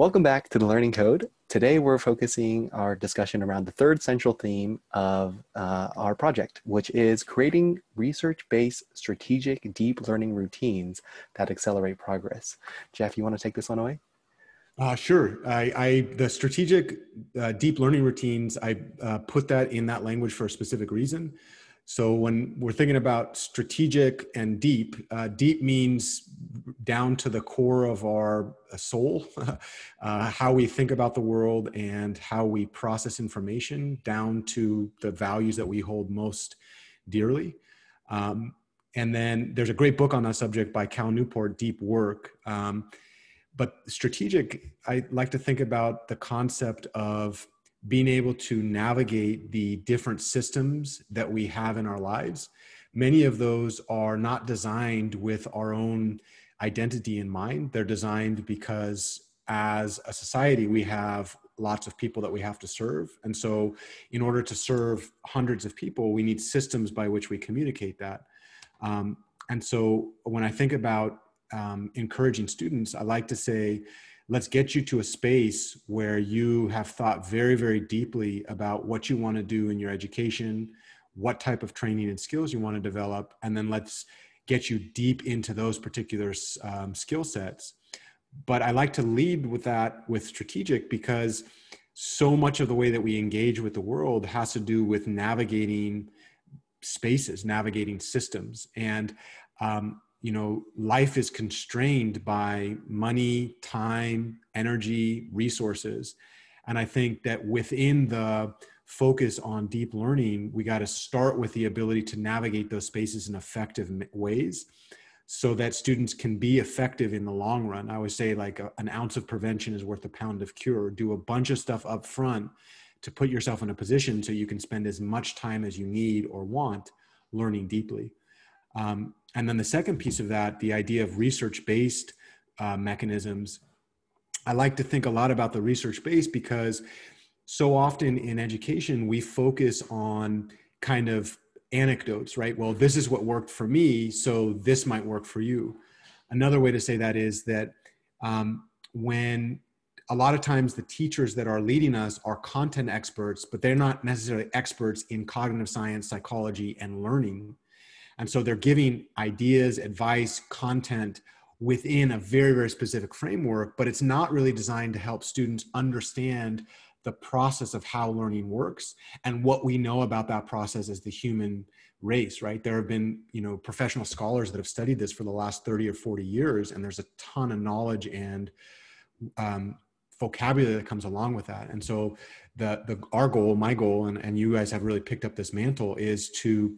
Welcome back to the Learning Code. Today we're focusing our discussion around the third central theme of our project, which is creating research-based strategic deep learning routines that accelerate progress. Jeff, you want to take this one away? Sure. The strategic deep learning routines, I put that in that language for a specific reason. So when we're thinking about strategic and deep, deep means down to the core of our soul, how we think about the world and how we process information, down to the values that we hold most dearly. And then there's a great book on that subject by Cal Newport, Deep Work. But strategic, I like to think about the concept of being able to navigate the different systems that we have in our lives. Many of those are not designed with our own identity in mind. They're designed because as a society, we have lots of people that we have to serve. And so in order to serve hundreds of people, we need systems by which we communicate that. And so when I think about encouraging students, I like to say, let's get you to a space where you have thought very, very deeply about what you want to do in your education, what type of training and skills you want to develop, and then let's get you deep into those particular skill sets. But I like to lead with that with strategic, because so much of the way that we engage with the world has to do with navigating spaces, navigating systems. And life is constrained by money, time, energy, resources. And I think that within the focus on deep learning, we got to start with the ability to navigate those spaces in effective ways so that students can be effective in the long run. I always say an ounce of prevention is worth a pound of cure. Do a bunch of stuff up front to put yourself in a position so you can spend as much time as you need or want learning deeply. And then the second piece of that, the idea of research-based mechanisms, I like to think a lot about the research-based because so often in education, we focus on kind of anecdotes, right? Well, this is what worked for me, so this might work for you. Another way to say that is that when a lot of times the teachers that are leading us are content experts, but they're not necessarily experts in cognitive science, psychology, and learning. And so they're giving ideas, advice, content within a very, very specific framework, but it's not really designed to help students understand the process of how learning works and what we know about that process as the human race, right? There have been, professional scholars that have studied this for the last 30 or 40 years, and there's a ton of knowledge and vocabulary that comes along with that. And so our goal, my goal, and you guys have really picked up this mantle, is to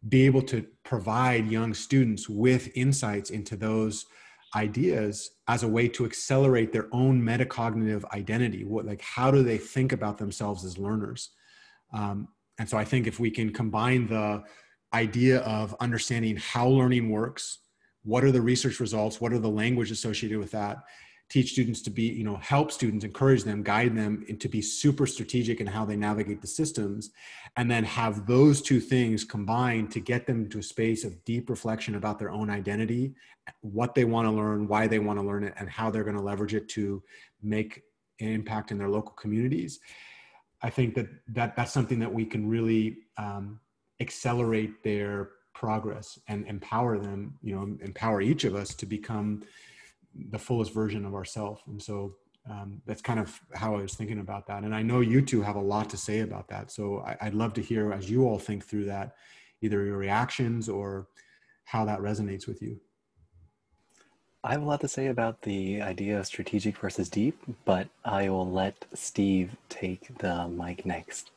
be able to provide young students with insights into those ideas as a way to accelerate their own metacognitive identity. How do they think about themselves as learners? And so I think if we can combine the idea of understanding how learning works, what are the research results, what are the language associated with that, teach students to be, help students, encourage them, guide them, and to be super strategic in how they navigate the systems, and then have those two things combined to get them to a space of deep reflection about their own identity, what they want to learn, why they want to learn it, and how they're going to leverage it to make an impact in their local communities. I think that's something that we can really accelerate their progress and empower them, empower each of us to become the fullest version of ourselves. And so that's kind of how I was thinking about that. And I know you two have a lot to say about that. So I'd love to hear, as you all think through that, either your reactions or how that resonates with you. I have a lot to say about the idea of strategic versus deep, but I will let Steve take the mic next.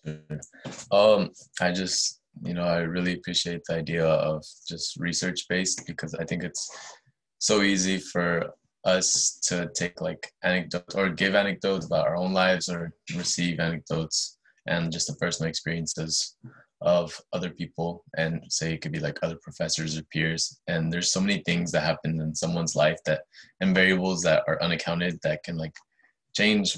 I just, I really appreciate the idea of just research-based, because I think it's so easy for us to take anecdotes or give anecdotes about our own lives or receive anecdotes and just the personal experiences of other people, and say it could be other professors or peers. And there's so many things that happen in someone's life and variables that are unaccounted that can change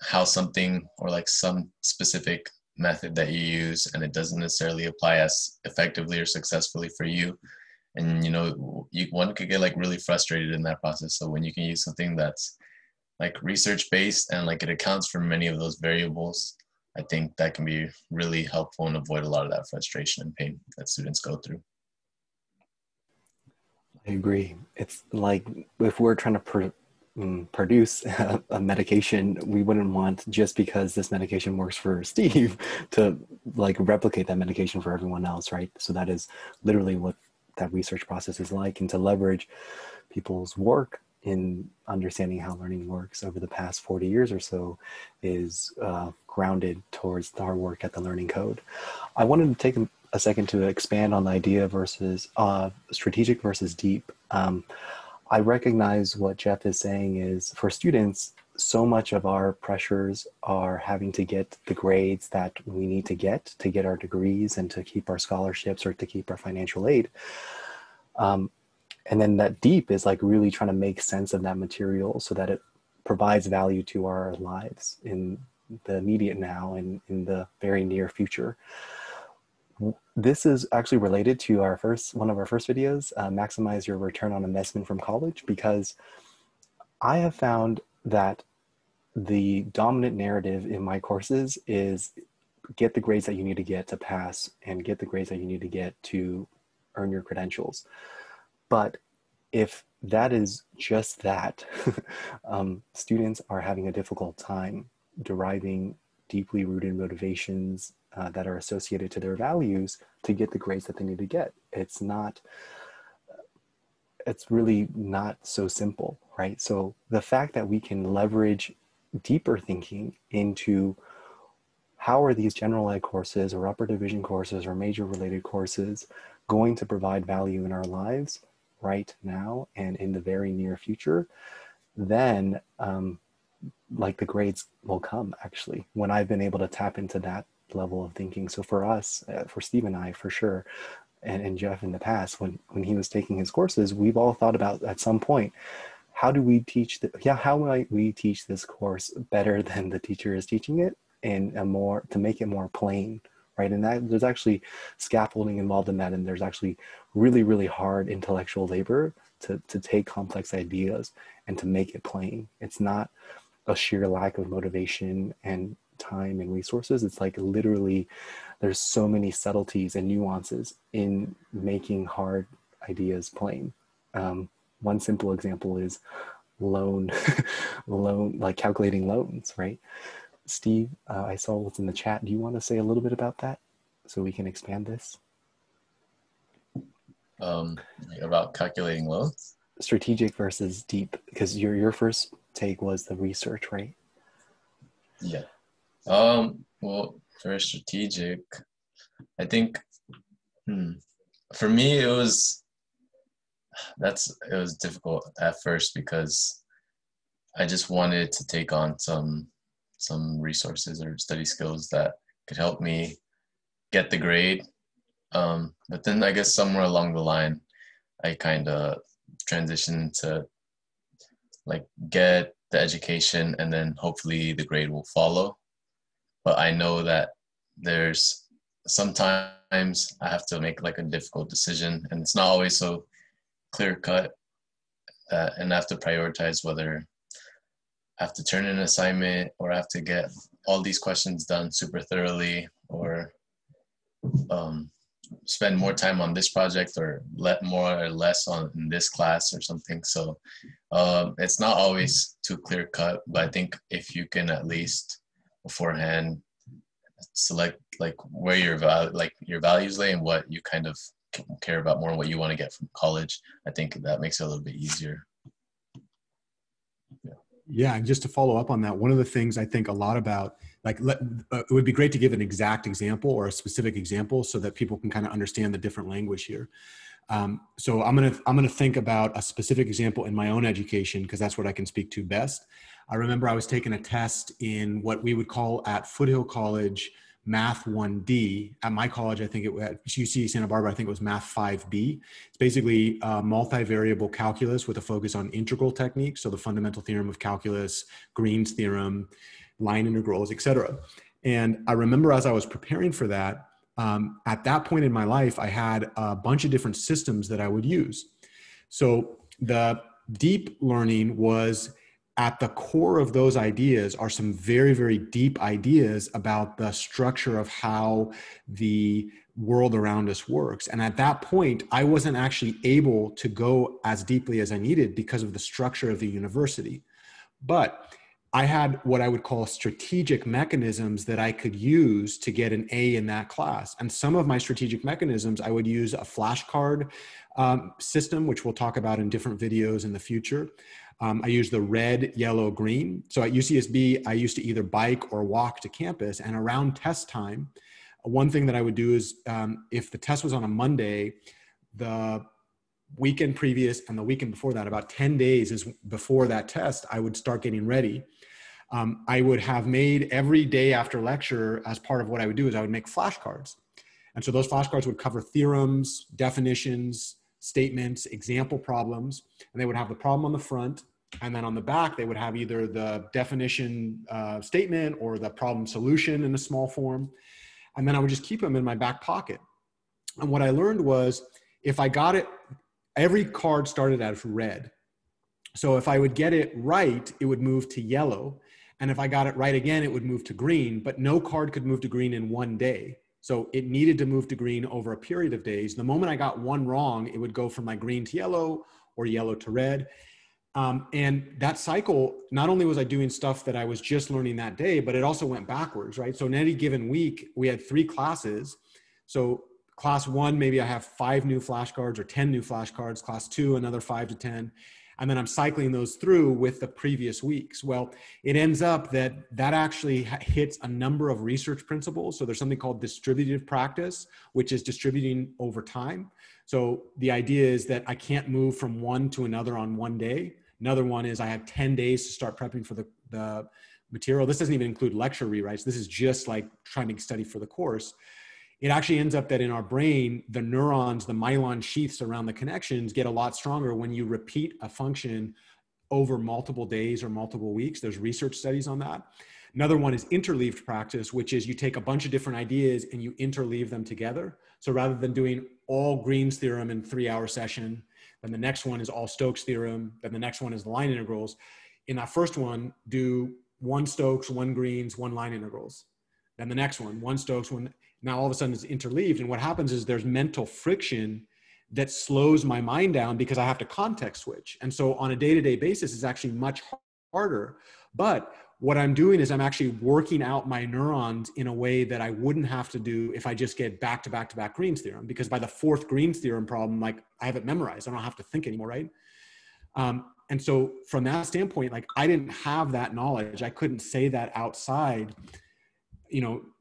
how something or some specific method that you use, and it doesn't necessarily apply as effectively or successfully for you. And, one could get like really frustrated in that process. So when you can use something that's like research based and like it accounts for many of those variables, I think that can be really helpful and avoid a lot of that frustration and pain that students go through. I agree. It's like if we're trying to produce a medication, we wouldn't want just because this medication works for Steve to like replicate that medication for everyone else, right? So that is literally what that research process is like, and to leverage people's work in understanding how learning works over the past 40 years or so is grounded towards our work at the Learning Code. I wanted to take a second to expand on the idea versus strategic versus deep. I recognize what Jeff is saying is for students, so much of our pressures are having to get the grades that we need to get our degrees and to keep our scholarships or to keep our financial aid. And then that deep is like really trying to make sense of that material so that it provides value to our lives in the immediate now and in the very near future. This is actually related to one of our first videos, maximize your return on investment from college, because I have found that the dominant narrative in my courses is get the grades that you need to get to pass and get the grades that you need to get to earn your credentials. But if that is just that, students are having a difficult time deriving deeply rooted motivations that are associated to their values to get the grades that they need to get. It's really not so simple, right? So the fact that we can leverage deeper thinking into how are these general ed courses or upper division courses or major related courses going to provide value in our lives right now and in the very near future, then like the grades will come actually when I've been able to tap into that level of thinking. So for us, for Steve and I, for sure, and Jeff in the past, when he was taking his courses, we've all thought about at some point, how do we teach how might we teach this course better than the teacher is teaching it, and to make it more plain, right? And that there's actually scaffolding involved in that, and there's actually really, really hard intellectual labor to take complex ideas and to make it plain. It's not a sheer lack of motivation and time and resources. It's like literally there's so many subtleties and nuances in making hard ideas plain. One simple example is loan, like calculating loans, right? Steve, I saw what's in the chat. Do you want to say a little bit about that so we can expand this? About calculating loans? Strategic versus deep, because your first take was the research, right? Yeah. Well, for strategic, I think for me it was difficult at first because I just wanted to take on some resources or study skills that could help me get the grade. But then I guess somewhere along the line, I kind of transitioned to like get the education and then hopefully the grade will follow. But I know that there's sometimes I have to make like a difficult decision, and it's not always so clear cut, and I have to prioritize whether I have to turn in an assignment or I have to get all these questions done super thoroughly, or spend more time on this project or let more or less on in this class or something. So it's not always too clear cut, but I think if you can at least beforehand select like where your values lay and what you kind of care about more and what you want to get from college, I think that makes it a little bit easier. Yeah, and just to follow up on that, one of the things I think a lot about, like, it would be great to give an exact example or a specific example so that people can kind of understand the different language here. So I'm gonna think about a specific example in my own education because that's what I can speak to best. I remember I was taking a test in what we would call at Foothill College Math 1D. At my college, I think at UC Santa Barbara, I think it was Math 5B. It's basically multivariable calculus with a focus on integral techniques. So the fundamental theorem of calculus, Green's theorem, line integrals, etc. And I remember as I was preparing for that, At that point in my life, I had a bunch of different systems that I would use. So the deep learning was at the core of those ideas are some very, very deep ideas about the structure of how the world around us works. And at that point, I wasn't actually able to go as deeply as I needed because of the structure of the university. But I had what I would call strategic mechanisms that I could use to get an A in that class. And some of my strategic mechanisms, I would use a flashcard system, which we'll talk about in different videos in the future. I use the red, yellow, green. So at UCSB, I used to either bike or walk to campus. And around test time, one thing that I would do is if the test was on a Monday, the weekend previous and the weekend before that, about 10 days before that test, I would start getting ready. I would have made every day after lecture, as part of what I would do is I would make flashcards. And so those flashcards would cover theorems, definitions, statements, example problems, and they would have the problem on the front. And then on the back, they would have either the definition statement or the problem solution in a small form. And then I would just keep them in my back pocket. And what I learned was if I got it, every card started as red. So if I would get it right, it would move to yellow. And if I got it right again, it would move to green, but no card could move to green in one day. So it needed to move to green over a period of days. The moment I got one wrong, it would go from my green to yellow or yellow to red. And that cycle, not only was I doing stuff that I was just learning that day, but it also went backwards, right? So in any given week, we had 3 classes. So class 1, maybe I have 5 new flashcards or 10 new flashcards. Class 2, another 5 to 10. And then I'm cycling those through with the previous weeks. Well, it ends up that actually hits a number of research principles. So there's something called distributive practice, which is distributing over time. So the idea is that I can't move from one to another on one day. Another one is I have 10 days to start prepping for the material. This doesn't even include lecture rewrites. This is just like trying to study for the course. It actually ends up that in our brain, the neurons, the myelin sheaths around the connections get a lot stronger when you repeat a function over multiple days or multiple weeks. There's research studies on that. Another one is interleaved practice, which is you take a bunch of different ideas and you interleave them together. So rather than doing all Green's theorem in a 3-hour session, then the next one is all Stokes' theorem, then the next one is the line integrals. In that first one, do 1 Stokes, 1 Green's, 1 line integrals. Then the next one, 1 Stokes, 1. Now all of a sudden it's interleaved. And what happens is there's mental friction that slows my mind down because I have to context switch. And so on a day-to-day basis, it's actually much harder. But what I'm doing is I'm actually working out my neurons in a way that I wouldn't have to do if I just get back to back to back Green's theorem, because by the 4th Green's theorem problem, like I have it memorized. I don't have to think anymore, right? And so from that standpoint, like I didn't have that knowledge. I couldn't say that outside,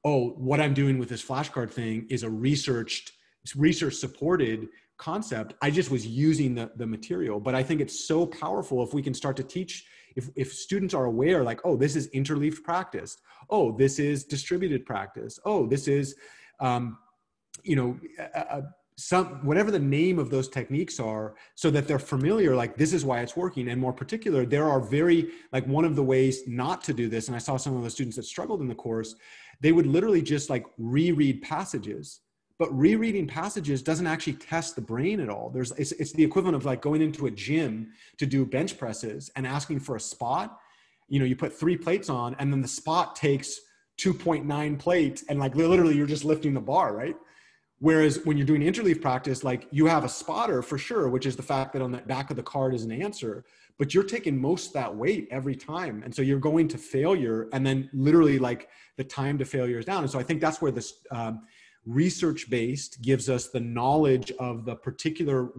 oh, what I'm doing with this flashcard thing is a research supported concept. I just was using the material, but I think it's so powerful if we can start to teach, if students are aware, like, oh, this is interleaved practice. Oh, this is distributed practice. Oh, this is, whatever the name of those techniques are, so that they're familiar, like this is why it's working. And more particular, there are one of the ways not to do this, and I saw some of the students that struggled in the course, they would literally just like reread passages. But rereading passages doesn't actually test the brain at all. It's the equivalent of like going into a gym to do bench presses and asking for a spot. You put 3 plates on and then the spot takes 2.9 plates and like literally you're just lifting the bar, right? Whereas when you're doing interleave practice, like you have a spotter for sure, which is the fact that on the back of the card is an answer, but you're taking most of that weight every time. And so you're going to failure and then literally like the time to failure is down. And so I think that's where this research-based gives us the knowledge of the particular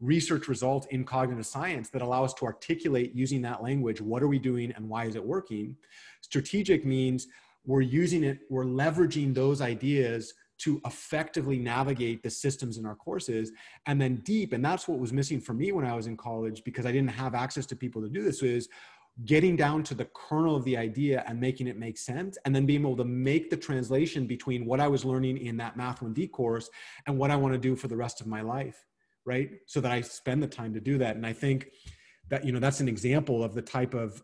research result in cognitive science that allow us to articulate using that language, what are we doing and why is it working? Strategic means we're leveraging those ideas to effectively navigate the systems in our courses. And then deep, and that's what was missing for me when I was in college because I didn't have access to people to do this, is getting down to the kernel of the idea and making it make sense, and then being able to make the translation between what I was learning in that Math 1D course and what I want to do for the rest of my life, right? So that I spend the time to do that. And I think that, that's an example of the type of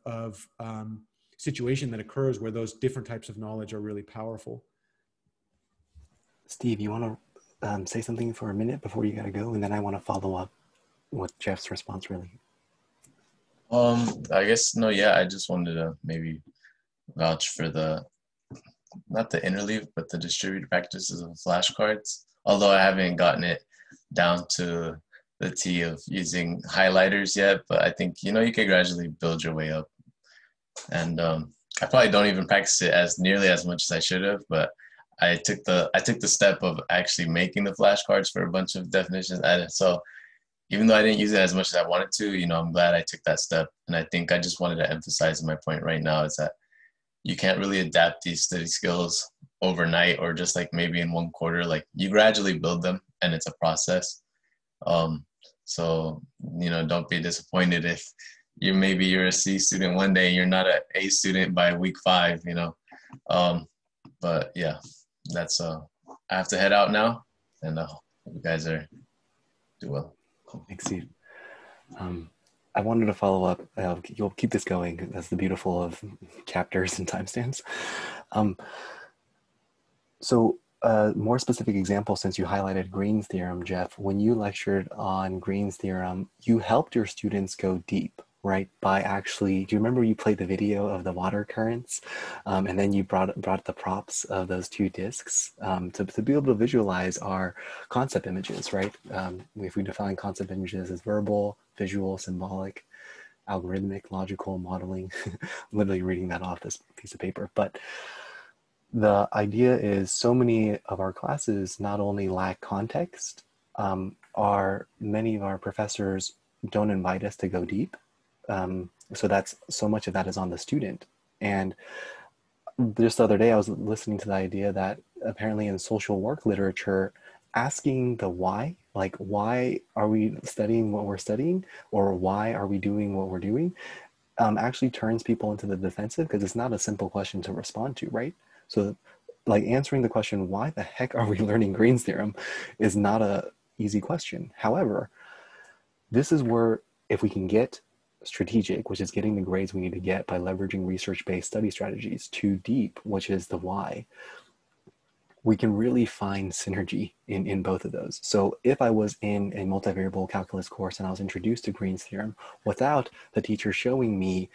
situation that occurs where those different types of knowledge are really powerful. Steve, you want to say something for a minute before you got to go? And then I want to follow up with Jeff's response, really. I guess, no, yeah, I just wanted to maybe vouch for not the interleaved, but the distributed practices of flashcards. Although I haven't gotten it down to the T of using highlighters yet, but I think, you can gradually build your way up. And I probably don't even practice it as nearly as much as I should have, but I took the step of actually making the flashcards for a bunch of definitions. And so even though I didn't use it as much as I wanted to, I'm glad I took that step. And I think I just wanted to emphasize my point right now is that you can't really adapt these study skills overnight or just like maybe in one quarter. Like you gradually build them and it's a process. So, don't be disappointed if you're a C student one day and you're not an A student by week 5, But yeah, that's I have to head out now, and hope you guys do well. Thanks, Steve. I wanted to follow up. You'll keep this going. That's the beautiful of chapters and timestamps. So more specific example, since you highlighted Green's theorem, Jeff, when you lectured on Green's theorem, you helped your students go deep, right? By actually, do you remember you played the video of the water currents? And then you brought the props of those 2 discs to be able to visualize our concept images, right? If we define concept images as verbal, visual, symbolic, algorithmic, logical, modeling, literally reading that off this piece of paper. But the idea is so many of our classes not only lack context, many of our professors don't invite us to go deep. So so much of that is on the student. And just the other day, I was listening to the idea that apparently in social work literature, asking the why, like why are we studying what we're studying, or why are we doing what we're doing, actually turns people into the defensive because it's not a simple question to respond to, right? So like answering the question, why the heck are we learning Green's theorem, is not a easy question. However, this is where if we can get strategic, which is getting the grades we need to get by leveraging research-based study strategies, to deep, which is the why, we can really find synergy in both of those. So if I was in a multivariable calculus course and I was introduced to Green's theorem without the teacher showing me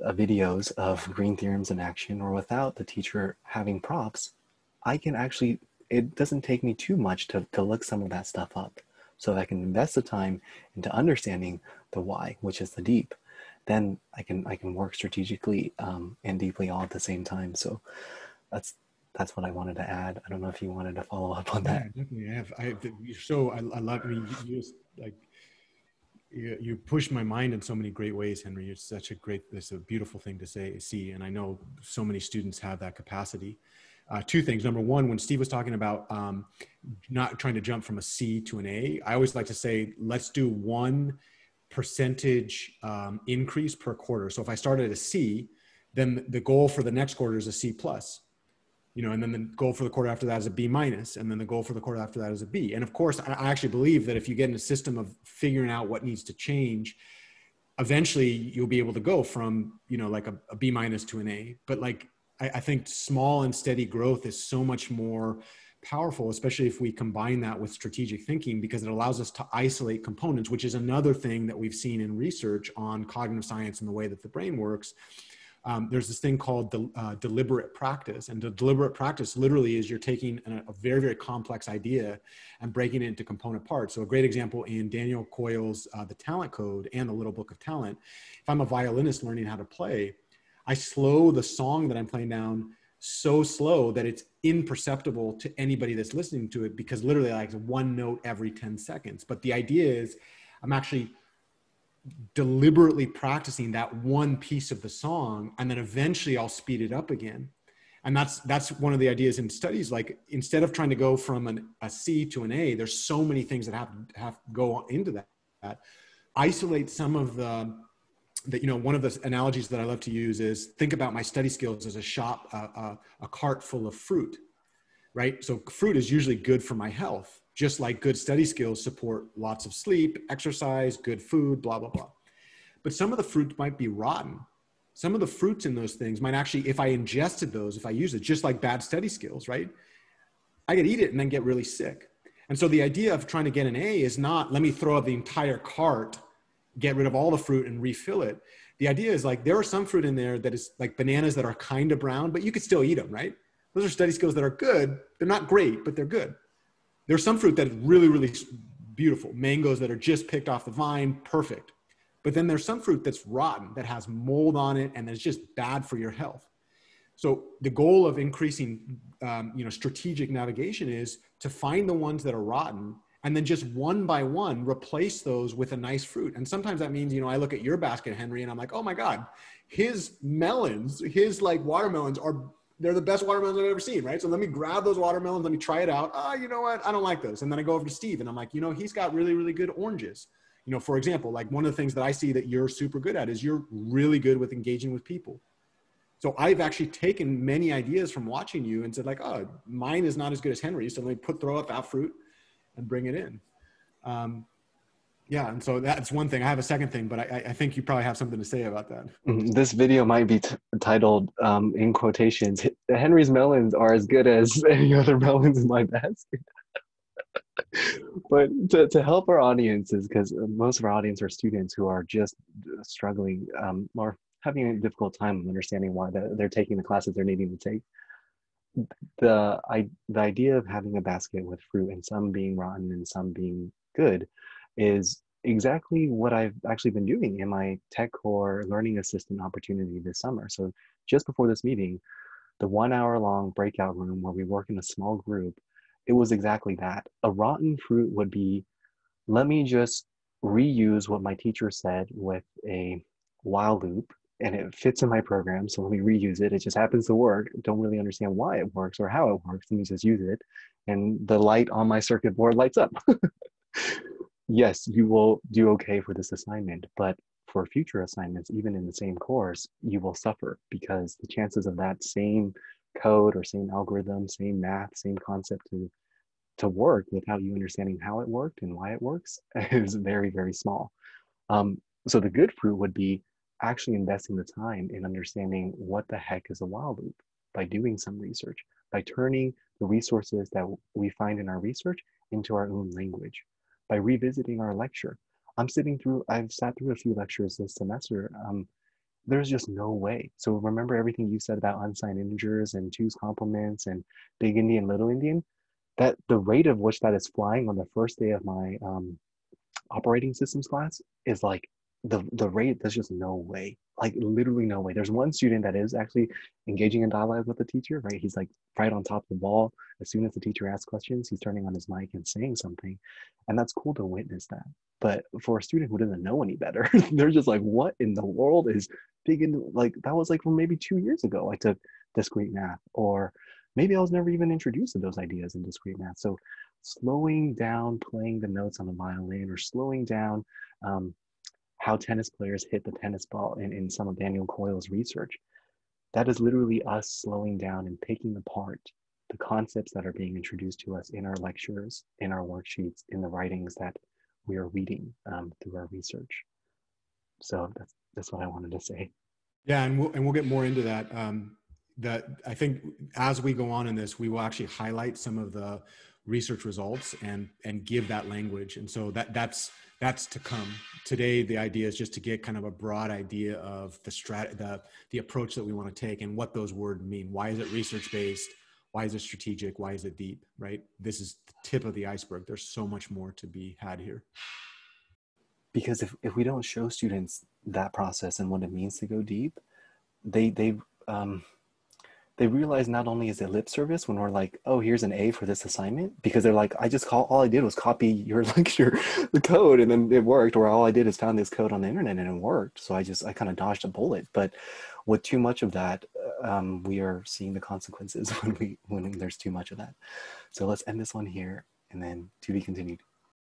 videos of Green theorems in action, or without the teacher having props, I can actually, it doesn't take me too much to look some of that stuff up. So if I can invest the time into understanding the why, which is the deep, then I can work strategically and deeply all at the same time. So that's what I wanted to add. I don't know if you wanted to follow up on that. Yeah, definitely. I love. I mean, you just like you push my mind in so many great ways, Henry. It's a beautiful thing to see, and I know so many students have that capacity. 2 things. Number one, when Steve was talking about not trying to jump from a C to an A, I always like to say, let's do 1% increase per quarter. So if I start at a C, then the goal for the next quarter is a C plus. And then the goal for the quarter after that is a B minus, and then the goal for the quarter after that is a B. And of course, I actually believe that if you get in a system of figuring out what needs to change, eventually you'll be able to go from, like a B minus to an A. But like, I think small and steady growth is so much more powerful, especially if we combine that with strategic thinking, because it allows us to isolate components, which is another thing that we've seen in research on cognitive science and the way that the brain works. There's this thing called deliberate practice. And the deliberate practice literally is you're taking a very, very complex idea and breaking it into component parts. So a great example in Daniel Coyle's The Talent Code and the Little Book of Talent, if I'm a violinist learning how to play, I slow the song that I'm playing down so slow that it's imperceptible to anybody that's listening to it, because literally like 1 note every 10 seconds. But the idea is I'm actually deliberately practicing that one piece of the song, and then eventually I'll speed it up again. And that's one of the ideas in studies. Like, instead of trying to go from a C to an A, there's so many things that have to go into that. Isolate some of one of the analogies that I love to use is, think about my study skills as a cart full of fruit, right? So fruit is usually good for my health, just like good study skills support lots of sleep, exercise, good food, blah, blah, blah. But some of the fruit might be rotten. Some of the fruits in those things might actually, if I ingested those, if I use it, just like bad study skills, right? I could eat it and then get really sick. And so the idea of trying to get an A is not, let me throw out the entire cart, get rid of all the fruit and refill it. The idea is like, there are some fruit in there that is like bananas that are kind of brown, but you could still eat them, right? Those are study skills that are good. They're not great, but they're good. There's some fruit that is really, really beautiful. Mangoes that are just picked off the vine, perfect. But then there's some fruit that's rotten, that has mold on it, and that's just bad for your health. So the goal of increasing, strategic navigation is to find the ones that are rotten, and then just one by one replace those with a nice fruit. And sometimes that means, I look at your basket, Henry, and I'm like, oh my God, his melons, his like watermelons they're the best watermelons I've ever seen, right? So let me grab those watermelons, let me try it out. Oh, you know what? I don't like those. And then I go over to Steve and I'm like, he's got really, really good oranges. For example, like one of the things that I see that you're super good at is you're really good with engaging with people. So I've actually taken many ideas from watching you and said like, oh, mine is not as good as Henry's. So let me throw out that fruit and bring it in. And so that's one thing. I have a second thing, but I think you probably have something to say about that. This video might be titled, in quotations, Henry's melons are as good as any other melons in my basket. But to help our audiences, because most of our audience are students who are just struggling or having a difficult time understanding why they're taking the classes they're needing to take. The idea of having a basket with fruit and some being rotten and some being good is exactly what I've actually been doing in my tech core learning assistant opportunity this summer. So just before this meeting, the 1 hour long breakout room where we work in a small group, it was exactly that. A rotten fruit would be, let me just reuse what my teacher said with a while loop, and it fits in my program, so let me reuse it. It just happens to work. Don't really understand why it works or how it works. Let me just use it. And the light on my circuit board lights up. Yes, you will do okay for this assignment, but for future assignments, even in the same course, you will suffer because the chances of that same code or same algorithm, same math, same concept to work without you understanding how it worked and why it works is very, very small. So the good fruit would be actually investing the time in understanding what the heck is a while loop by doing some research, by turning the resources that we find in our research into our own language, by revisiting our lecture. I've sat through a few lectures this semester. There's just no way. So remember everything you said about unsigned integers and two's complements and big Indian, little Indian? That the rate of which that is flying on the first day of my operating systems class is like the rate, there's just no way, like literally no way. There's one student that is actually engaging in dialogue with the teacher, right? He's like right on top of the ball. As soon as the teacher asks questions, he's turning on his mic and saying something. And that's cool to witness that. But for a student who doesn't know any better, they're just like, what in the world is big into, like, that was like from maybe 2 years ago, I took discrete math, or maybe I was never even introduced to those ideas in discrete math. So slowing down, playing the notes on the violin, or slowing down how tennis players hit the tennis ball in some of Daniel Coyle's research, that is literally us slowing down and picking apart the concepts that are being introduced to us in our lectures, in our worksheets, in the writings that we are reading through our research. So that's what I wanted to say. Yeah, and we'll get more into that. That I think as we go on in this, we will actually highlight some of the research results and give that language. And so that's to come. Today, the idea is just to get kind of a broad idea of the approach that we want to take and what those words mean. Why is it research-based? Why is it strategic? Why is it deep, right? This is the tip of the iceberg. There's so much more to be had here. Because if we don't show students that process and what it means to go deep, they realize not only is it lip service when we're like, oh, here's an A for this assignment, because they're like, all I did was copy your lecture, the code, and then it worked, or all I did is found this code on the internet and it worked. So I kind of dodged a bullet. But with too much of that, we are seeing the consequences when there's too much of that. So let's end this one here, and then to be continued.